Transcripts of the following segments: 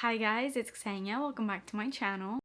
Hi guys, it's Ksenia. Welcome back to my channel.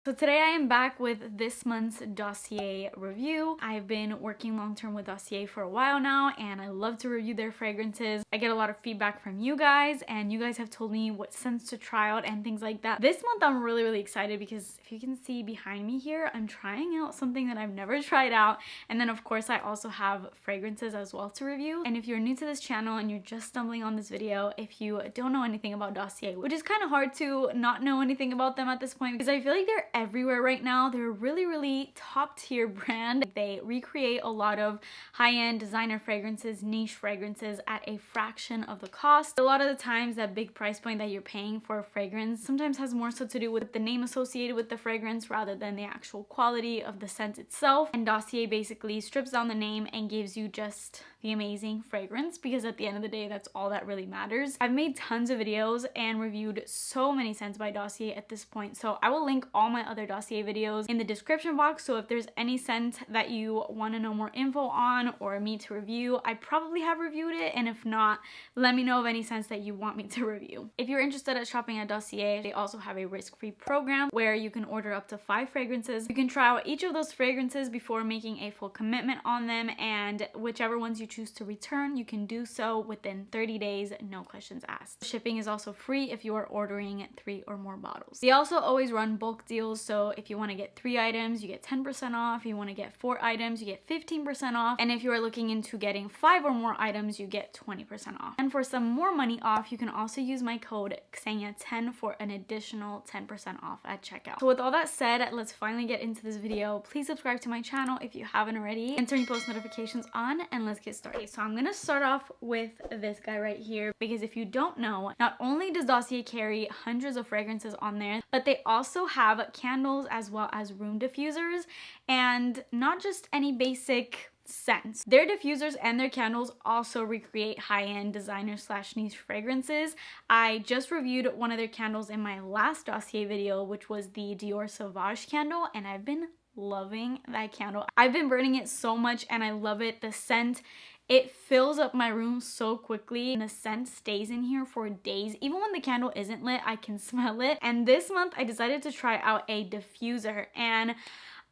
So today I am back with this month's Dossier review. I've been working long-term with Dossier for a while now and I love to review their fragrances. I get a lot of feedback from you guys and you guys have told me what scents to try out and things like that. This month I'm really excited because if you can see behind me here, I'm trying out something that I've never tried out, and then of course I also have fragrances as well to review. And if you're new to this channel and you're just stumbling on this video, if you don't know anything about Dossier, which is kind of hard to not know anything about them at this point because I feel like they're everywhere right now. They're a really top tier brand. They recreate a lot of high-end designer fragrances, niche fragrances at a fraction of the cost. A lot of the times that big price point that you're paying for a fragrance sometimes has more so to do with the name associated with the fragrance rather than the actual quality of the scent itself. And Dossier basically strips down the name and gives you just the amazing fragrance, because at the end of the day that's all that really matters. I've made tons of videos and reviewed so many scents by Dossier at this point, so I will link all my other Dossier videos in the description box. So if there's any scent that you want to know more info on or me to review, I probably have reviewed it, and if not, let me know of any scents that you want me to review. If you're interested at shopping at Dossier, they also have a risk-free program where you can order up to 5 fragrances. You can try out each of those fragrances before making a full commitment on them, and whichever ones you choose to return, you can do so within 30 days, no questions asked. Shipping is also free if you are ordering 3 or more bottles. They also always run bulk deals, so if you want to get 3 items, you get 10% off. If you want to get 4 items, you get 15% off. And if you are looking into getting 5 or more items, you get 20% off. And for some more money off, you can also use my code Ksenia10 for an additional 10% off at checkout. So with all that said, let's finally get into this video. Please subscribe to my channel if you haven't already and turn your post notifications on, and let's get started. So I'm gonna start off with this guy right here, because if you don't know, not only does Dossier carry hundreds of fragrances on there, but they also have candles as well as room diffusers, and not just any basic scents. Their diffusers and their candles also recreate high-end designer slash niche fragrances. I just reviewed one of their candles in my last Dossier video, which was the Dior Sauvage candle, and I've been loving that candle. I've been burning it so much and I love it. The scent, it fills up my room so quickly, and the scent stays in here for days. Even when the candle isn't lit, I can smell it. And this month I decided to try out a diffuser, and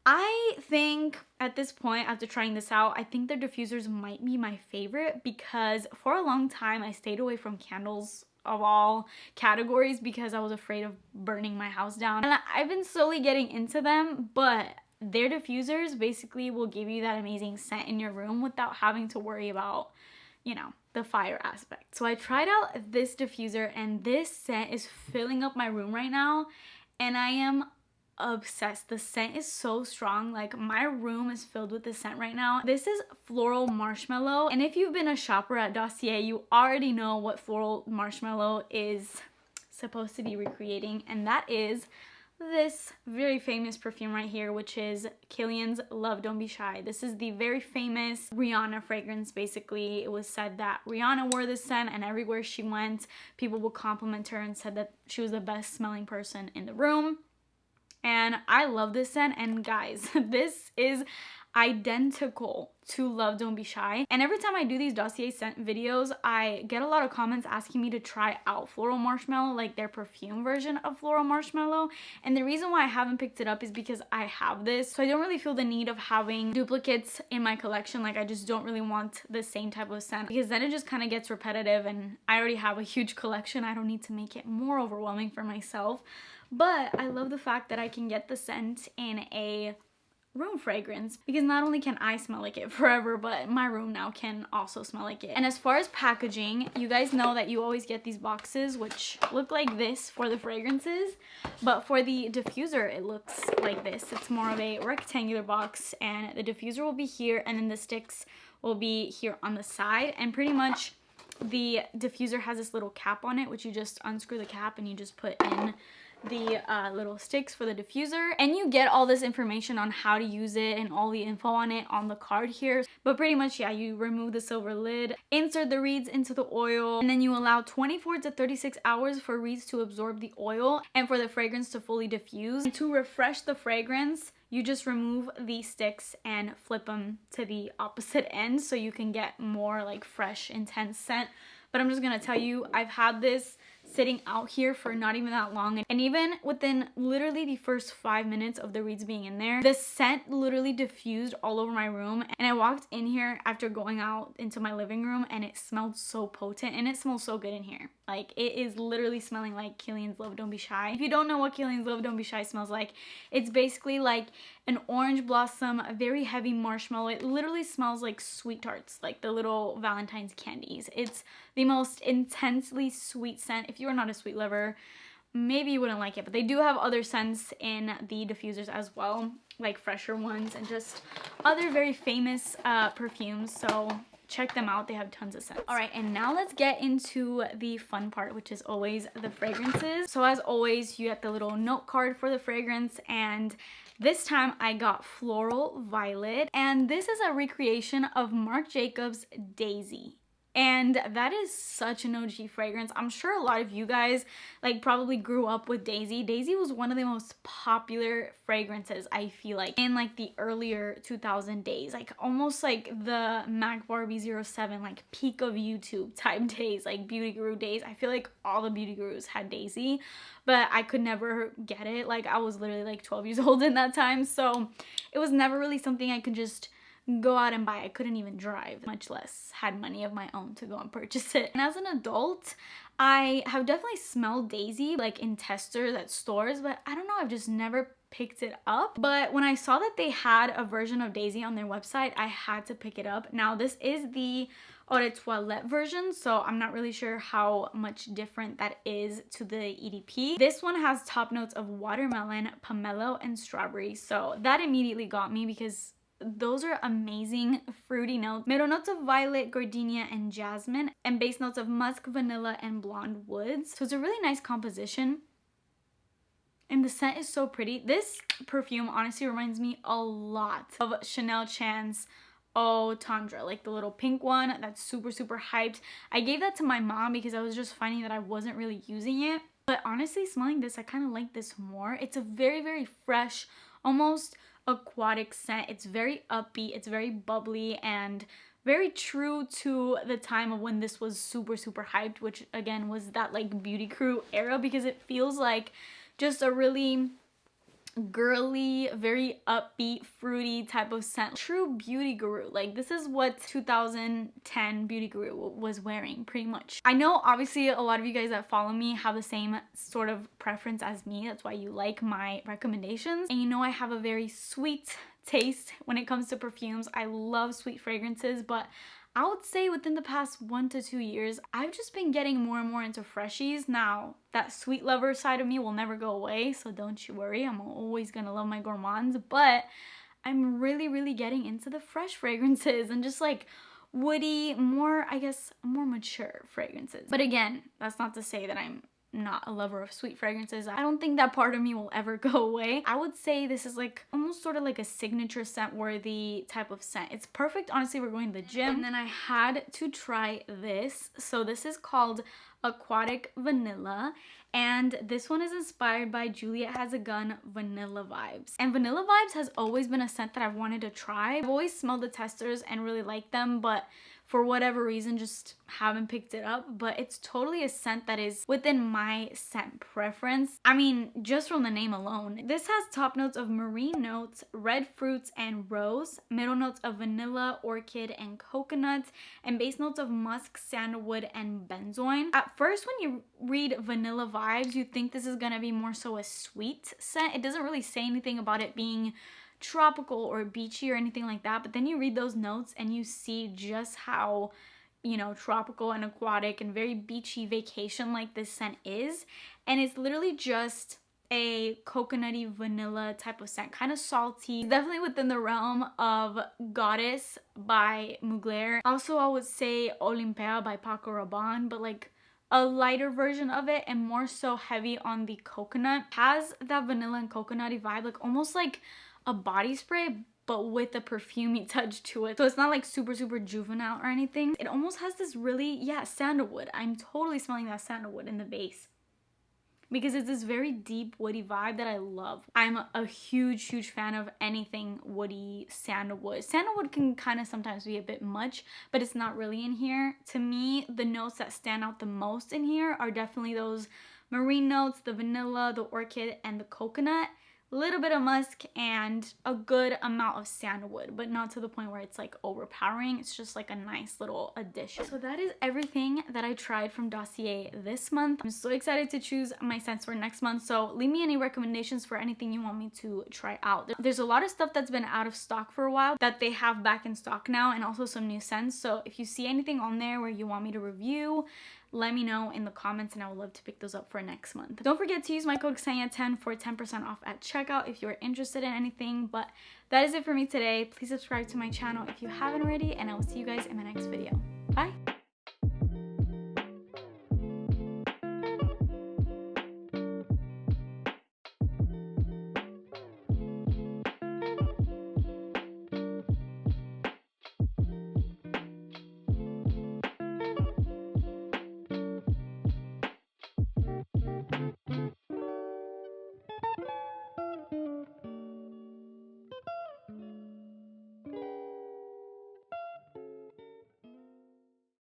I think at this point, after trying this out, I think their diffusers might be my favorite, because for a long time I stayed away from candles of all categories because I was afraid of burning my house down. And I've been slowly getting into them, but their diffusers basically will give you that amazing scent in your room without having to worry about, you know, the fire aspect. So I tried out this diffuser, and this scent is filling up my room right now, and I am obsessed. The scent is so strong. Like, my room is filled with this scent right now. This is Floral Marshmallow, and if you've been a shopper at Dossier, you already know what Floral Marshmallow is supposed to be recreating, and that is this very famous perfume right here, which is Kilian's Love Don't Be Shy. This is the very famous Rihanna fragrance. Basically, it was said that Rihanna wore this scent, and everywhere she went, people would compliment her and said that she was the best smelling person in the room. And I love this scent, and guys, this is identical to Love Don't Be Shy. And every time I do these Dossier scent videos, I get a lot of comments asking me to try out Floral Marshmallow, like their perfume version of Floral Marshmallow. And the reason why I haven't picked it up is because I have this, so I don't really feel the need of having duplicates in my collection. Like, I just don't really want the same type of scent, because then it just kind of gets repetitive, and I already have a huge collection. I don't need to make it more overwhelming for myself. But I love the fact that I can get the scent in a room fragrance, because not only can I smell like it forever, but my room now can also smell like it. And as far as packaging, you guys know that you always get these boxes which look like this for the fragrances, but for the diffuser it looks like this. It's more of a rectangular box, and the diffuser will be here, and then the sticks will be here on the side. And pretty much the diffuser has this little cap on it, which you just unscrew the cap and you just put in the little sticks for the diffuser, and you get all this information on how to use it and all the info on it on the card here. But pretty much, yeah, you remove the silver lid, insert the reeds into the oil, and then you allow 24 to 36 hours for reeds to absorb the oil and for the fragrance to fully diffuse. And to refresh the fragrance, you just remove the sticks and flip them to the opposite end so you can get more like fresh, intense scent. but I'm just gonna tell you, I've had this sitting out here for not even that long, and even within literally the first 5 minutes of the reeds being in there, the scent literally diffused all over my room. And I walked in here after going out into my living room, and it smelled so potent, and it smells so good in here. Like, it is literally smelling like Killian's Love Don't Be Shy. If you don't know what Killian's Love Don't Be Shy smells like, it's basically like an orange blossom, a very heavy marshmallow. It literally smells like sweet tarts, like the little Valentine's candies. It's the most intensely sweet scent. If you are not a sweet lover, maybe you wouldn't like it, but they do have other scents in the diffusers as well, like fresher ones and just other very famous perfumes. So check them out, they have tons of scents. All right, and now let's get into the fun part, which is always the fragrances. So as always, you get the little note card for the fragrance, and this time I got Floral Violet, and this is a recreation of Marc Jacobs Daisy. And that is such an OG fragrance. I'm sure a lot of you guys like probably grew up with Daisy. Daisy was one of the most popular fragrances, I feel like, in like the earlier 2000 days, like almost like the Mac Barbie 07, like peak of YouTube type days, like beauty guru days. I feel like all the beauty gurus had Daisy, but I could never get it. Like, I was literally like 12 years old in that time, so it was never really something I could just go out and buy. I couldn't even drive, much less had money of my own to go and purchase it. And as an adult, I have definitely smelled Daisy like in testers at stores, but I don't know, I've just never picked it up. But when I saw that they had a version of Daisy on their website, I had to pick it up. Now this is the Eau de Toilette version, so I'm not really sure how much different that is to the EDP. This one has top notes of watermelon, pomelo, and strawberry, so that immediately got me because those are amazing fruity notes. Middle notes of violet, gardenia, and jasmine, and base notes of musk, vanilla, and blonde woods. So it's a really nice composition, and the scent is so pretty. This perfume honestly reminds me a lot of Chanel Chan's Eau Tendre, like the little pink one that's super hyped. I gave that to my mom because I was just finding that I wasn't really using it, but honestly smelling this, I kind of like this more. It's a very fresh, almost aquatic scent. It's very upbeat, it's very bubbly, and very true to the time of when this was super hyped, which again was that like beauty crew era, because it feels like just a really girly, very upbeat, fruity type of scent. True beauty guru. Like, this is what 2010 beauty guru was wearing pretty much. I know obviously a lot of you guys that follow me have the same sort of preference as me. That's why you like my recommendations. And you know I have a very sweet taste when it comes to perfumes. I love sweet fragrances, but I would say within the past 1 to 2 years, I've just been getting more and more into freshies. Now, that sweet lover side of me will never go away, so don't you worry. I'm always gonna love my gourmands, but I'm really getting into the fresh fragrances and just like woody, more, I guess, more mature fragrances. But again, that's not to say that I'm not a lover of sweet fragrances. I don't think that part of me will ever go away. I would say this is like almost sort of like a signature scent worthy type of scent. It's perfect, honestly, we're going to the gym. And then I had to try this. So this is called Aquatic Vanilla, and this one is inspired by Juliet Has a Gun Vanilla Vibes. And Vanilla Vibes has always been a scent that I've wanted to try. I've always smelled the testers and really liked them, but for whatever reason just haven't picked it up. But it's totally a scent that is within my scent preference. I mean, just from the name alone. This has top notes of marine notes, red fruits, and rose, middle notes of vanilla, orchid, and coconut, and base notes of musk, sandalwood, and benzoin. At first, when you read Vanilla Vibes, you think this is gonna be more so a sweet scent. It doesn't really say anything about it being tropical or beachy or anything like that, but then you read those notes and you see just how, you know, tropical and aquatic and very beachy vacation like this scent is. And it's literally just a coconutty vanilla type of scent, kind of salty. It's definitely within the realm of Goddess by Mugler. Also, I would say Olympia by Paco Rabanne, but like a lighter version of it and more so heavy on the coconut. Has that vanilla and coconutty vibe, like almost like a body spray, but with a perfumey touch to it. So it's not like super juvenile or anything. It almost has this really, yeah, sandalwood. I'm totally smelling that sandalwood in the base. because it's this very deep woody vibe that I love. I'm a huge fan of anything woody sandalwood. Sandalwood can kind of sometimes be a bit much, but it's not really in here. To me, the notes that stand out the most in here are definitely those marine notes, the vanilla, the orchid, and the coconut. A little bit of musk and a good amount of sandalwood, but not to the point where it's like overpowering. It's just like a nice little addition. So that is everything that I tried from Dossier this month. I'm so excited to choose my scents for next month. So leave me any recommendations for anything you want me to try out. There's a lot of stuff that's been out of stock for a while that they have back in stock now, and also some new scents. So if you see anything on there where you want me to review, let me know in the comments and I would love to pick those up for next month. Don't forget to use my code Ksenia10 for 10% off at checkout if you're interested in anything. But that is it for me today. Please subscribe to my channel if you haven't already, and I will see you guys in my next video. Bye!